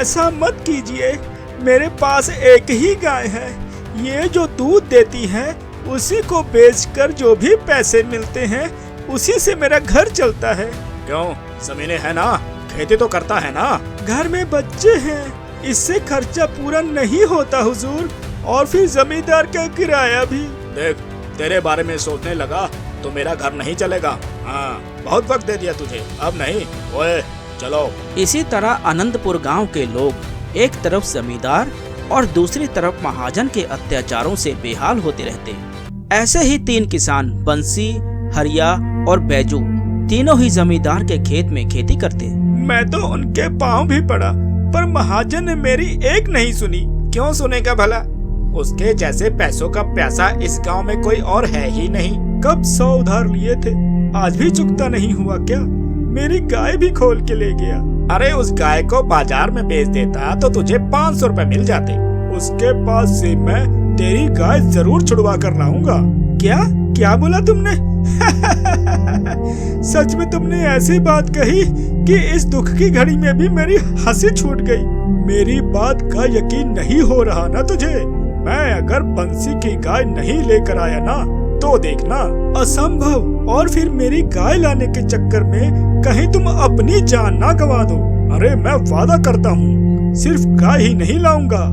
ऐसा मत कीजिए, मेरे पास एक ही गाय है। ये जो दूध देती है उसी को बेचकर जो भी पैसे मिलते हैं उसी से मेरा घर चलता है। क्यों, जमीनें है ना, खेती तो करता है ना। घर में बच्चे हैं, इससे खर्चा पूरा नहीं होता हुजूर, और फिर जमींदार का किराया भी। देख, तेरे बारे में सोचने लगा तो मेरा घर नहीं चलेगा। हाँ, बहुत वक्त दे दिया तुझे, अब नहीं। ओए चलो। इसी तरह आनंदपुर गांव के लोग एक तरफ जमींदार और दूसरी तरफ महाजन के अत्याचारों से बेहाल होते रहते। ऐसे ही 3 किसान बंसी, हरिया और बैजू तीनों ही जमींदार के खेत में खेती करते। मैं तो उनके पाँव भी पड़ा, पर महाजन ने मेरी एक नहीं सुनी। क्यों सुनेगा भला? उसके जैसे पैसों का प्यासा इस गांव में कोई और है ही नहीं। कब 100 उधार लिए थे, आज भी चुकता नहीं हुआ क्या? मेरी गाय भी खोल के ले गया। अरे उस गाय को बाजार में बेच देता तो तुझे 500 रुपए मिल जाते। उसके पास से मैं तेरी गाय जरूर छुड़वा कर लाऊंगा। क्या क्या बोला तुमने? सच में तुमने ऐसी बात कही कि इस दुख की घड़ी में भी मेरी हंसी छूट गई। मेरी बात का यकीन नहीं हो रहा ना तुझे? मैं अगर बंसी की गाय नहीं लेकर आया ना तो देखना। असंभव। और फिर मेरी गाय लाने के चक्कर में कहीं तुम अपनी जान ना गवा दो। अरे मैं वादा करता हूँ, सिर्फ गाय ही नहीं लाऊंगा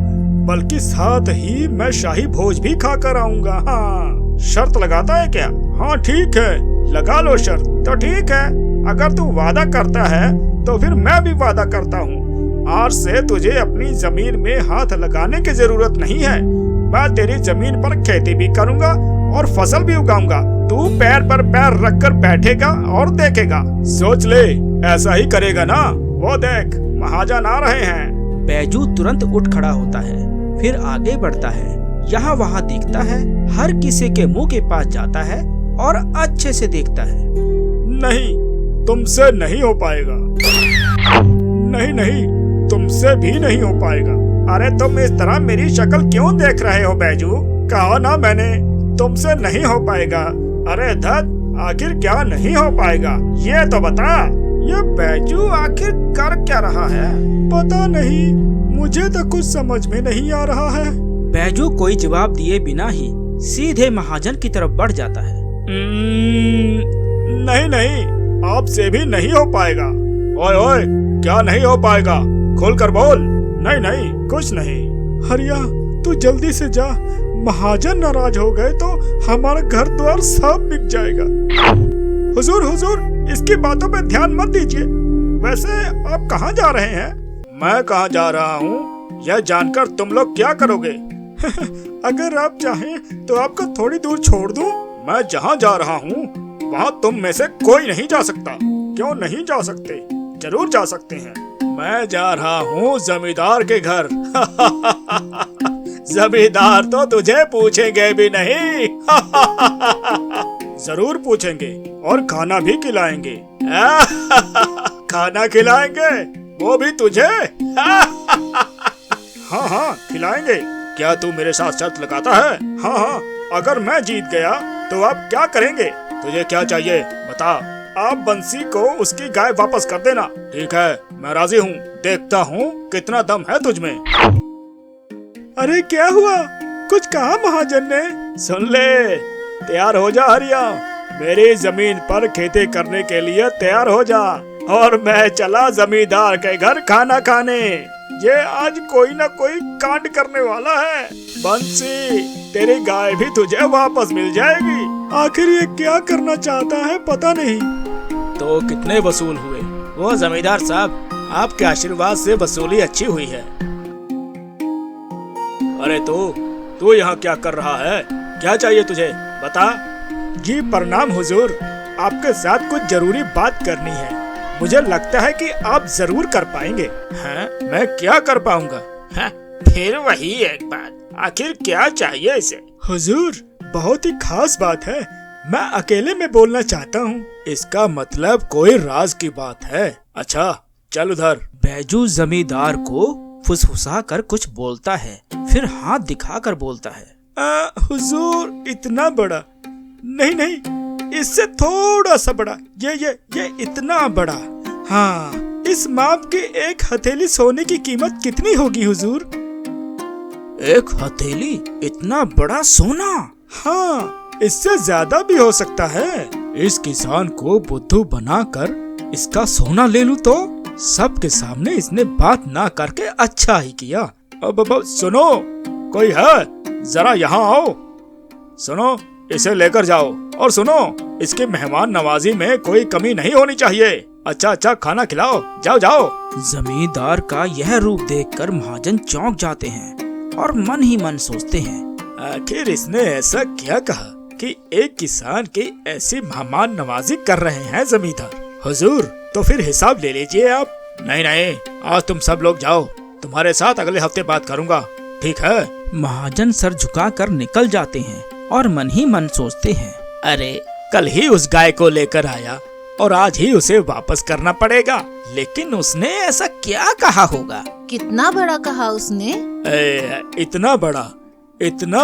बल्कि साथ ही मैं शाही भोज भी खा कर आऊंगा। हाँ, शर्त लगाता है क्या? हाँ ठीक है, लगा लो शर्त। तो ठीक है, अगर तू वादा करता है तो फिर मैं भी वादा करता हूँ। आज से तुझे अपनी जमीन में हाथ लगाने की जरूरत नहीं है। मैं तेरी जमीन पर खेती भी करूँगा और फसल भी उगाऊंगा। तू पैर पर पैर रखकर बैठेगा और देखेगा। सोच ले, ऐसा ही करेगा ना? वो देख, महाजन आ रहे हैं। बैजू तुरंत उठ खड़ा होता है, फिर आगे बढ़ता है। यहाँ वहाँ देखता है, हर किसी के मुंह के पास जाता है और अच्छे से देखता है। नहीं, तुमसे नहीं हो पाएगा। नहीं नहीं, तुमसे भी नहीं हो पाएगा। अरे तुम इस तरह मेरी शक्ल क्यों देख रहे हो बैजू? कहा ना मैंने, तुमसे नहीं हो पाएगा। अरे धत, आखिर क्या नहीं हो पाएगा ये तो बता। ये बैजू आखिर कर क्या रहा है? पता नहीं, मुझे तो कुछ समझ में नहीं आ रहा है। बैजू कोई जवाब दिए बिना ही सीधे महाजन की तरफ बढ़ जाता है। नहीं नहीं, आपसे भी नहीं हो पाएगा। ओए ओए, क्या नहीं हो पाएगा? खोल कर बोल। नहीं नहीं, कुछ नहीं। हरिया, तू जल्दी से जा, महाजन नाराज हो गए तो हमारा घर द्वार सब बिक जाएगा। हुजूर हुजूर, इसकी बातों पे ध्यान मत दीजिए। वैसे आप कहाँ जा रहे हैं? मैं कहाँ जा रहा हूँ यह जानकर तुम लोग क्या करोगे? अगर आप चाहें तो आपको थोड़ी दूर छोड़ दूं। मैं जहाँ जा रहा हूँ वहाँ तुम में से कोई नहीं जा सकता। क्यों नहीं जा सकते? जरूर जा सकते हैं। मैं जा रहा हूँ जमींदार के घर। जमींदार तो तुझे पूछेंगे भी नहीं। जरूर पूछेंगे और खाना भी खिलाएंगे। खाना खिलाएंगे? वो भी तुझे? हाँ हाँ, खिलाएंगे। क्या तू मेरे साथ शर्त लगाता है? हाँ हाँ, अगर मैं जीत गया तो आप क्या करेंगे? तुझे क्या चाहिए बता। आप बंसी को उसकी गाय वापस कर देना। ठीक है, मैं राजी हूँ। देखता हूँ कितना दम है तुझमें। अरे क्या हुआ? कुछ कहा महाजन ने? सुन ले, तैयार हो जा हरिया, मेरी जमीन पर खेती करने के लिए तैयार हो जा। और मैं चला जमींदार के घर खाना खाने। ये आज कोई ना कोई कांड करने वाला है। बंसी, तेरी गाय भी तुझे वापस मिल जाएगी। आखिर ये क्या करना चाहता है पता नहीं। तो कितने वसूल हुए? वो जमींदार साहब, आपके आशीर्वाद से वसूली अच्छी हुई है। अरे तू यहाँ क्या कर रहा है? क्या चाहिए तुझे बता। जी प्रणाम हुजूर, आपके साथ कुछ जरूरी बात करनी है। मुझे लगता है कि आप जरूर कर पाएंगे। हैं? मैं क्या कर पाऊंगा? फिर वही एक बात, आखिर क्या चाहिए इसे? हुजूर, बहुत ही खास बात है, मैं अकेले में बोलना चाहता हूँ। इसका मतलब कोई राज की बात है। अच्छा चल उधर। बैजू जमींदार को फुसफुसा कर कुछ बोलता है, फिर हाथ दिखाकर बोलता है। हुजूर, इतना बड़ा नहीं नहीं, इससे थोड़ा सा बड़ा। ये इतना बड़ा। हाँ, इस माप की एक हथेली सोने की कीमत कितनी होगी हुजूर? एक हथेली? इतना बड़ा सोना? हाँ, इससे ज्यादा भी हो सकता है। इस किसान को बुद्धू बनाकर इसका सोना ले लूं तो? सबके सामने इसने बात ना करके अच्छा ही किया। अब सुनो, कोई है? जरा यहाँ आओ। सुनो, इसे लेकर जाओ, और सुनो, इसकी मेहमान नवाजी में कोई कमी नहीं होनी चाहिए। अच्छा अच्छा खाना खिलाओ, जाओ जाओ। जमींदार का यह रूप देखकर महाजन चौंक जाते हैं और मन ही मन सोचते हैं, आखिर इसने ऐसा क्या कहा कि एक किसान की ऐसी मेहमान नवाजी कर रहे हैं जमींदार? हुजूर, तो फिर हिसाब ले लीजिए आप। नहीं नहीं, आज तुम सब लोग जाओ, तुम्हारे साथ अगले हफ्ते बात करूंगा, ठीक है? महाजन सर झुकाकर निकल जाते हैं और मन ही मन सोचते हैं, अरे कल ही उस गाय को लेकर आया और आज ही उसे वापस करना पड़ेगा। लेकिन उसने ऐसा क्या कहा होगा? कितना बड़ा कहा उसने? इतना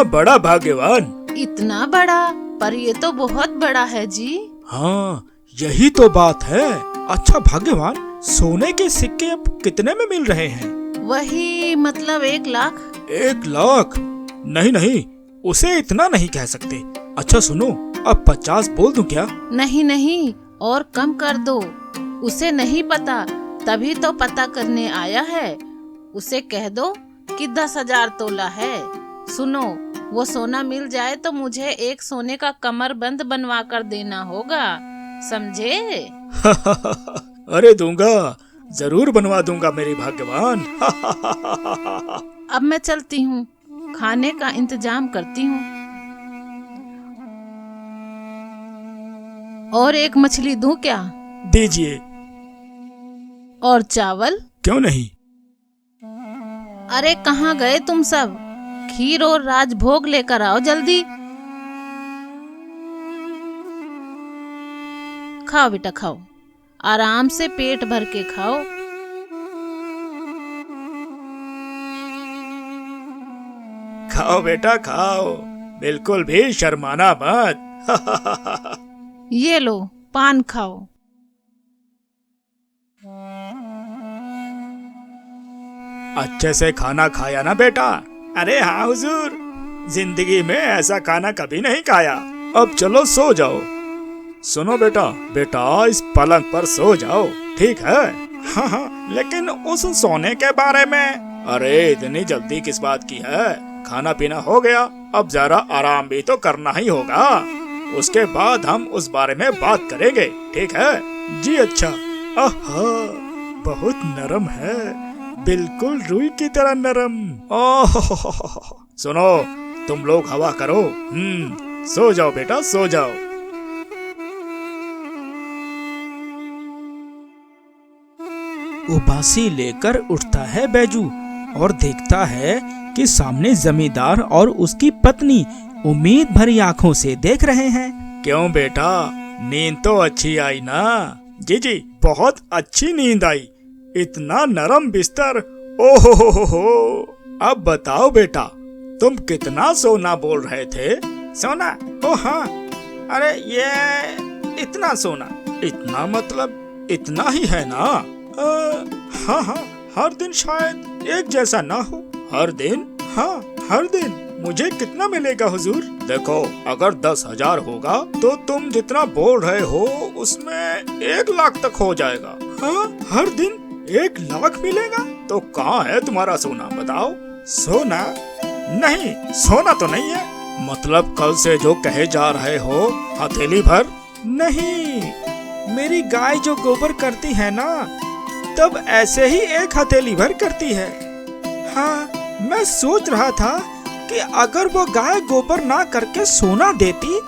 बड़ा भाग्यवान। इतना बड़ा? पर ये तो बहुत बड़ा है जी। हाँ, यही तो बात है। अच्छा भाग्यवान, सोने के सिक्के अब कितने में मिल रहे हैं? वही मतलब 1 लाख। 1 लाख? नहीं नहीं, उसे इतना नहीं कह सकते। अच्छा सुनो, अब 50 बोल दूं क्या? नहीं नहीं, और कम कर दो। उसे नहीं पता, तभी तो पता करने आया है। उसे कह दो कि 10,000 तोला है। सुनो, वो सोना मिल जाए तो मुझे एक सोने का कमरबंद बनवा कर देना होगा, समझे? अरे दूंगा, जरूर बनवा दूंगा मेरी भाग्यवान। अब मैं चलती हूँ, खाने का इंतजाम करती हूँ। और एक मछली दूं क्या? दीजिए। और चावल? क्यों नहीं? अरे कहाँ गए तुम सब? खीर और राजभोग लेकर आओ जल्दी। खाओ बेटा खाओ, आराम से पेट भर के खाओ। खाओ बेटा खाओ, बिल्कुल भी शर्माना मत। ये लो, पान खाओ। अच्छे से खाना खाया ना बेटा? अरे हाँ हुजूर, जिंदगी में ऐसा खाना कभी नहीं खाया। अब चलो सो जाओ। सुनो बेटा, इस पलंग पर सो जाओ, ठीक है? हाँ हाँ, लेकिन उस सोने के बारे में? अरे इतनी जल्दी किस बात की है? खाना पीना हो गया, अब जरा आराम भी तो करना ही होगा। उसके बाद हम उस बारे में बात करेंगे, ठीक है? जी अच्छा। आहा, बहुत नरम है, बिल्कुल रुई की तरह नरम। ओह, सुनो, तुम लोग हवा करो। सो जाओ बेटा, सो जाओ। उबासी लेकर उठता है बैजू और देखता है कि सामने जमींदार और उसकी पत्नी उम्मीद भरी आंखों से देख रहे हैं। क्यों बेटा, नींद तो अच्छी आई ना? जी जी, बहुत अच्छी नींद आई। इतना नरम बिस्तर, ओहो। अब बताओ बेटा, तुम कितना सोना बोल रहे थे? सोना? ओ हाँ, अरे ये इतना सोना। इतना मतलब इतना ही है ना? हाँ हाँ, हर दिन शायद एक जैसा ना हो। हर दिन? हाँ, हर दिन। मुझे कितना मिलेगा हुजूर? देखो, अगर 10,000 होगा तो तुम जितना बोल रहे हो उसमें 1 लाख तक हो जाएगा। हाँ, हर दिन 1 लाख मिलेगा? तो कहाँ है तुम्हारा सोना, बताओ? सोना? नहीं, सोना तो नहीं है। मतलब कल से जो कहे जा रहे हो, हथेली भर? नहीं, मेरी गाय जो गोबर करती है ना, तब ऐसे ही 1 हथेली भर करती है। हाँ, मैं सोच रहा था कि अगर वो गाय गोबर ना करके सोना देती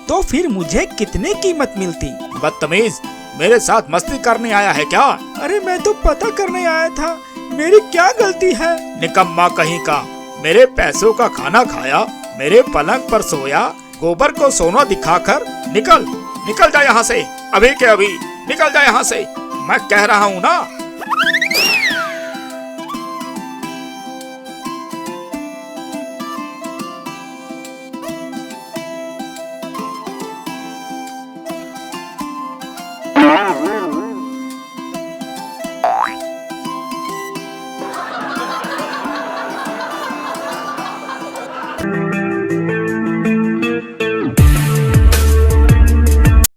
तो फिर मुझे कितने कीमत मिलती। बदतमीज, मेरे साथ मस्ती करने आया है क्या? अरे मैं तो पता करने आया था, मेरी क्या गलती है? निकम्मा कहीं का, मेरे पैसों का खाना खाया, मेरे पलंग पर सोया, गोबर को सोना दिखाकर निकल जा यहाँ से, अभी के अभी निकल जा यहाँ से। मैं कह रहा हूँ ना।